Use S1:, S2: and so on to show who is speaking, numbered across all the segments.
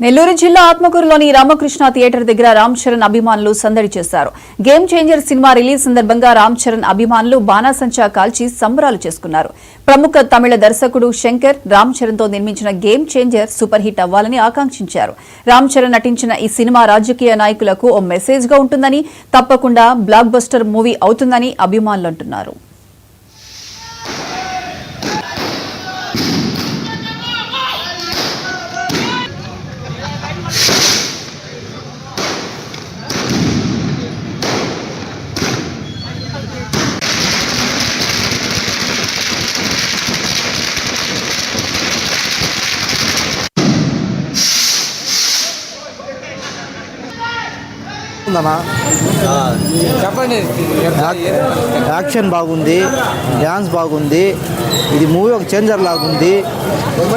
S1: నెల్లూరు జిల్లా ఆత్మకూరులోని రామకృష్ణ థియేటర్ దగ్గర రామ్ చరణ్ అభిమానులు సందడి చేశారు. గేమ్ చేంజర్ సినిమా రిలీజ్ సందర్భంగా రామ్ చరణ్ అభిమానులు బాణాసంచా కాల్చి సంబరాలు చేసుకున్నారు. ప్రముఖ తమిళ దర్శకుడు శంకర్ రామ్ చరణ్ తో నిర్మించిన గేమ్ చేంజర్ సూపర్ హిట్ అవ్వాలని ఆకాంక్షించారు. రామ్ చరణ్ నటించిన ఈ సినిమా రాజకీయ నాయకులకు ఓ మెసేజ్ గా ఉంటుందని, తప్పకుండా బ్లాక్ బస్టర్ మూవీ అవుతుందని అభిమానులు అంటున్నారు.
S2: చెప్పండి. యాక్షన్ బాగుంది, డ్యాన్స్ బాగుంది. ఇది మూవీ ఒక చేంజర్ లాగుంది.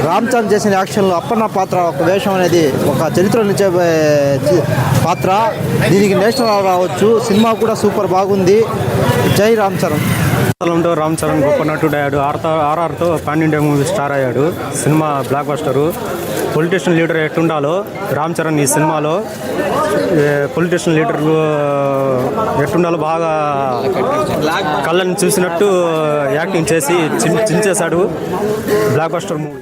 S2: రామ్ చరణ్ చేసిన యాక్షన్లో అప్పన్న పాత్ర ఒక వేషం అనేది ఒక చరిత్ర నిలిచే పాత్ర. దీనికి నేషనల్ అవార్డు రావచ్చు. సినిమా కూడా సూపర్ బాగుంది. జై రామ్ చరణ్.
S3: రామ్ చరణ్ గొప్ప నటుడు అయ్యాడు. ఆర్ఆర్తో పాన్ ఇండియా మూవీ స్టార్ అయ్యాడు. సినిమా బ్లాక్ బస్టరు. పొలిటీషియన్ లీడర్ ఎట్టుండాలో రామ్ చరణ్ ఈ సినిమాలో పొలిటీషియన్ లీడర్ ఎట్టుండాలో బాగా కళ్ళని చూసినట్టు యాక్టింగ్ చేసి చించేశాడు. Block buster movie.